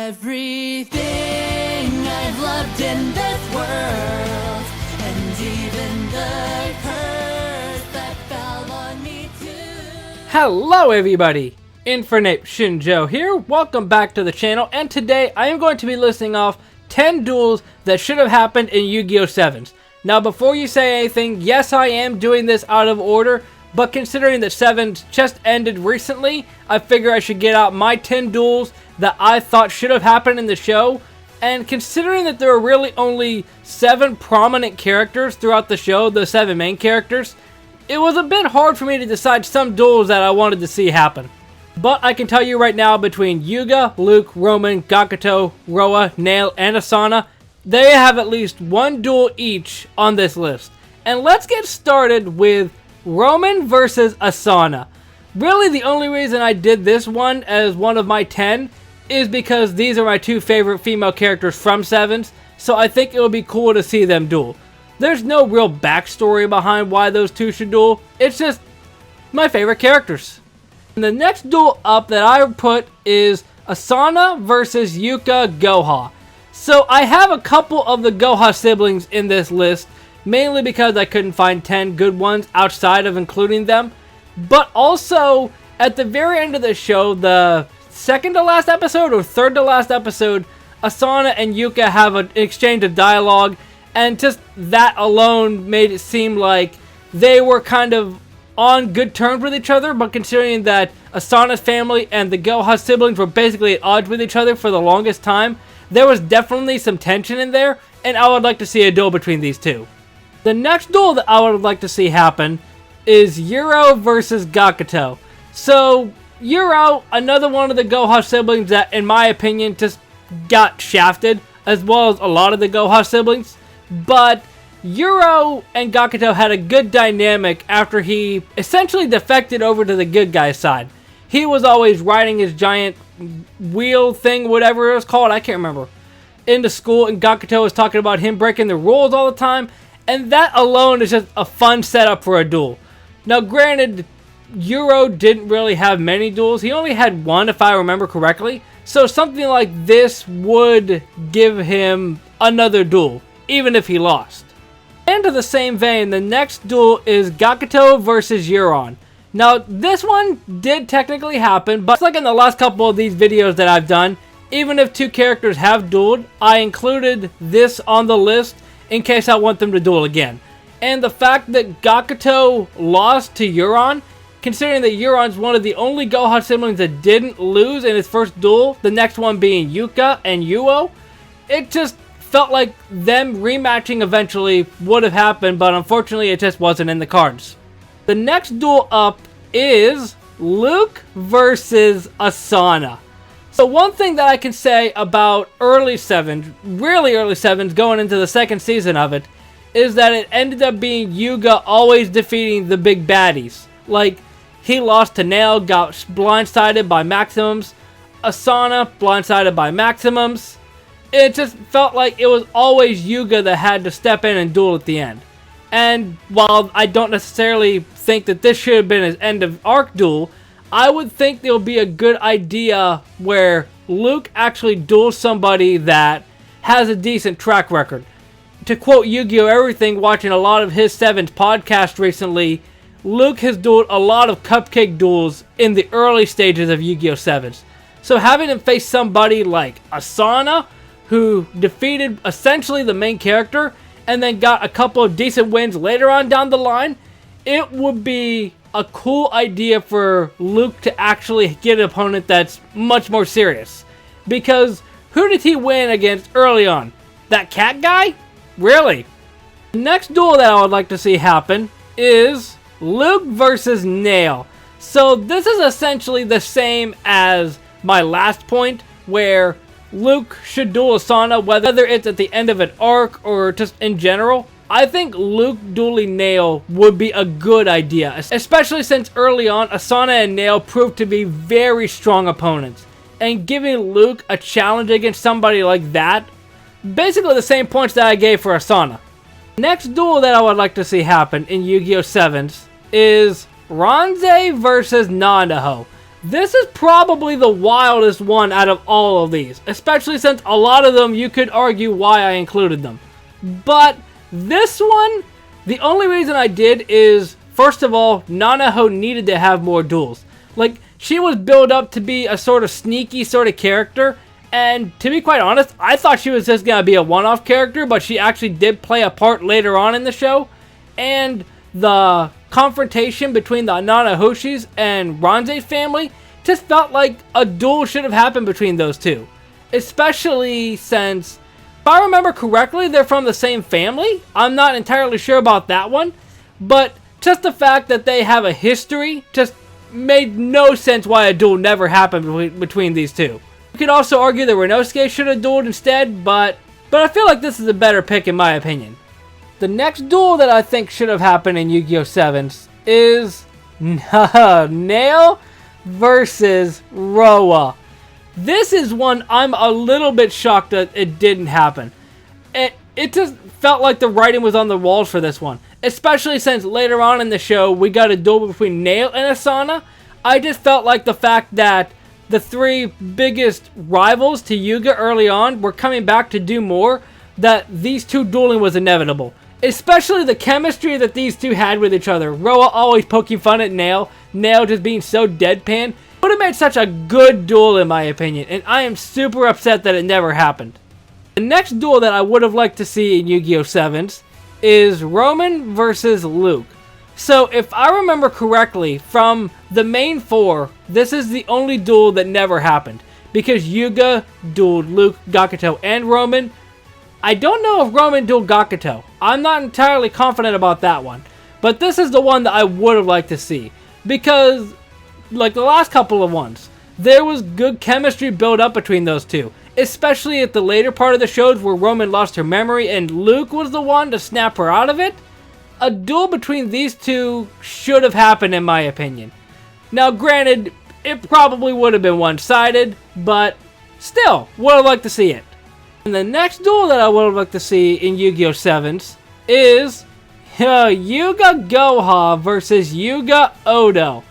Everything I've loved in this world, and even the curse that fell on me too. Hello everybody, Infinite Shinjo here, welcome back to the channel, and today I am going to be listing off 10 duels that should have happened in Yu-Gi-Oh! 7s. Now before you say anything, yes I am doing this out of order, but considering that 7s just ended recently, I figure I should get out my 10 duels that I thought should have happened in the show. And considering that there are really only 7 prominent characters throughout the show, the 7 main characters, it was a bit hard for me to decide some duels that I wanted to see happen. But I can tell you right now, between Yuga, Luke, Roman, Gakuto, Roa, Nail, and Asana, they have at least one duel each on this list. And let's get started with Roman versus Asana. Really the only reason I did this one as one of my 10 is because these are my 2 favorite female characters from 7s, so I think it would be cool to see them duel. There's no real backstory behind why those 2 should duel, it's just my favorite characters. And the next duel up that I put is Asana versus Yuka Goha. So I have a couple of the Goha siblings in this list, mainly because I couldn't find 10 good ones outside of including them. But also, at the very end of the show, the second to last episode or third to last episode, Asana and Yuka have an exchange of dialogue, and just that alone made it seem like they were kind of on good terms with each other. But considering that Asana's family and the Goha siblings were basically at odds with each other for the longest time, there was definitely some tension in there, and I would like to see a duel between these two. The next duel that I would like to see happen is Yuro versus Gakuto. So Yuro, another one of the Goha siblings that in my opinion just got shafted, as well as a lot of the Goha siblings. But Yuro and Gakuto had a good dynamic after he essentially defected over to the good guy's side. He was always riding his giant wheel thing, whatever it was called, I can't remember, into school, and Gakuto was talking about him breaking the rules all the time. And that alone is just a fun setup for a duel. Now granted, Yuro didn't really have many duels. He only had one if I remember correctly. So something like this would give him another duel, even if he lost. And to the same vein, the next duel is Gakuto versus Euron. Now this one did technically happen, but like in the last couple of these videos that I've done, even if 2 characters have dueled, I included this on the list in case I want them to duel again. And the fact that Gakuto lost to Euron, considering that Euron's one of the only Goha siblings that didn't lose in his first duel, the next one being Yuka and Yuo, it just felt like them rematching eventually would have happened, but unfortunately it just wasn't in the cards. The next duel up is Luke versus Asana. So one thing that I can say about early 7s, really early 7s, going into the second season of it, is that it ended up being Yuga always defeating the big baddies. Like, he lost to Nail, got blindsided by Maximums. Asana, blindsided by Maximums. It just felt like it was always Yuga that had to step in and duel at the end. And while I don't necessarily think that this should have been his end of arc duel, I would think it would be a good idea where Luke actually duels somebody that has a decent track record. To quote Yu-Gi-Oh! Everything, watching a lot of his 7's podcast recently, Luke has dueled a lot of cupcake duels in the early stages of Yu-Gi-Oh! 7's. So having him face somebody like Asana, who defeated essentially the main character, and then got a couple of decent wins later on down the line, it would be a cool idea for Luke to actually get an opponent that's much more serious. Because who did he win against early on? That cat guy? Really? The next duel that I would like to see happen is Luke versus Nail. So this is essentially the same as my last point, where Luke should duel Asana, whether it's at the end of an arc or just in general. I think Luke dueling Nail would be a good idea, especially since early on Asana and Nail proved to be very strong opponents. And giving Luke a challenge against somebody like that, basically the same points that I gave for Asana. Next duel that I would like to see happen in Yu-Gi-Oh! 7's is Ronze versus Nanaho. This is probably the wildest one out of all of these, especially since a lot of them you could argue why I included them. But this one, the only reason I did is, first of all, Nanaho needed to have more duels. Like, she was built up to be a sort of sneaky sort of character, and to be quite honest, I thought she was just going to be a one-off character, but she actually did play a part later on in the show, and the confrontation between the Nanahoshis and Ranze's family just felt like a duel should have happened between those two. Especially since, if I remember correctly, they're from the same family. I'm not entirely sure about that one, but just the fact that they have a history just made no sense why a duel never happened between these two. You could also argue that Renosuke should have dueled instead, but I feel like this is a better pick in my opinion. The next duel that I think should have happened in Yu-Gi-Oh! 7s is Nail versus Roa. This is one I'm a little bit shocked that it didn't happen. It just felt like the writing was on the walls for this one. Especially since later on in the show, we got a duel between Nail and Asana. I just felt like the fact that the three biggest rivals to Yuga early on were coming back to do more, that these two dueling was inevitable. Especially the chemistry that these two had with each other. Roa always poking fun at Nail. Nail just being so deadpan. Would have made such a good duel in my opinion. And I am super upset that it never happened. The next duel that I would have liked to see in Yu-Gi-Oh! 7s is Roman versus Luke. So if I remember correctly, from the main four, this is the only duel that never happened. Because Yuga dueled Luke, Gakuto, and Roman. I don't know if Roman dueled Gakuto. I'm not entirely confident about that one. But this is the one that I would have liked to see. Because, like the last couple of ones, there was good chemistry built up between those two. Especially at the later part of the shows where Roman lost her memory and Luke was the one to snap her out of it. A duel between these two should have happened in my opinion. Now granted, it probably would have been one-sided, but still, would have liked to see it. And the next duel that I would have liked to see in Yu-Gi-Oh! 7s is Yuga Goha versus Yuga Odo.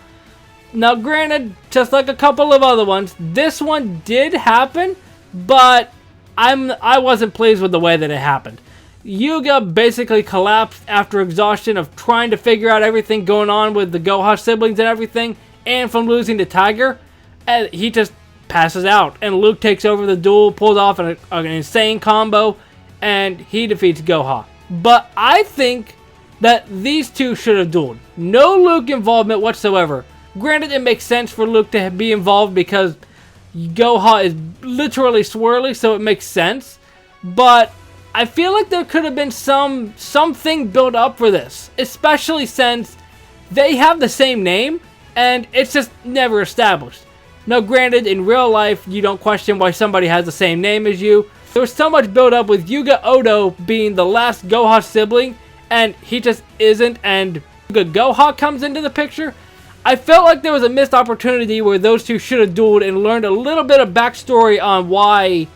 Now granted, just like a couple of other ones, this one did happen, but I wasn't pleased with the way that it happened. Yuga basically collapsed after exhaustion of trying to figure out everything going on with the Goha siblings and everything, and from losing to Tiger, and he just passes out, and Luke takes over the duel, pulls off an insane combo, and he defeats Goha. But I think that these two should have dueled. No Luke involvement whatsoever. Granted, it makes sense for Luke to be involved because Goha is literally swirly, so it makes sense. But I feel like there could have been something built up for this, especially since they have the same name, and it's just never established. Now granted, in real life, you don't question why somebody has the same name as you. There was so much build up with Yuga Odo being the last Goha sibling, and he just isn't, and Yuga Goha comes into the picture. I felt like there was a missed opportunity where those two should have dueled and learned a little bit of backstory on why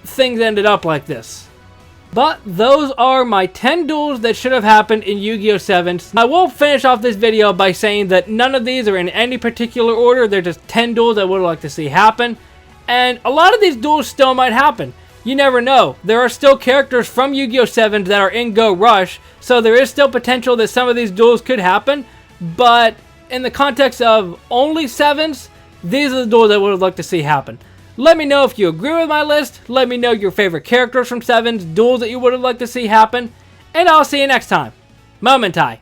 things ended up like this. But those are my 10 duels that should have happened in Yu-Gi-Oh! 7s. I will finish off this video by saying that none of these are in any particular order. They're just 10 duels I would like to see happen. And a lot of these duels still might happen. You never know. There are still characters from Yu-Gi-Oh! 7s that are in Go Rush, so there is still potential that some of these duels could happen. But in the context of only 7s, these are the duels I would have liked to see happen. Let me know if you agree with my list. Let me know your favorite characters from 7s, duels that you would have liked to see happen. And I'll see you next time. Momentai.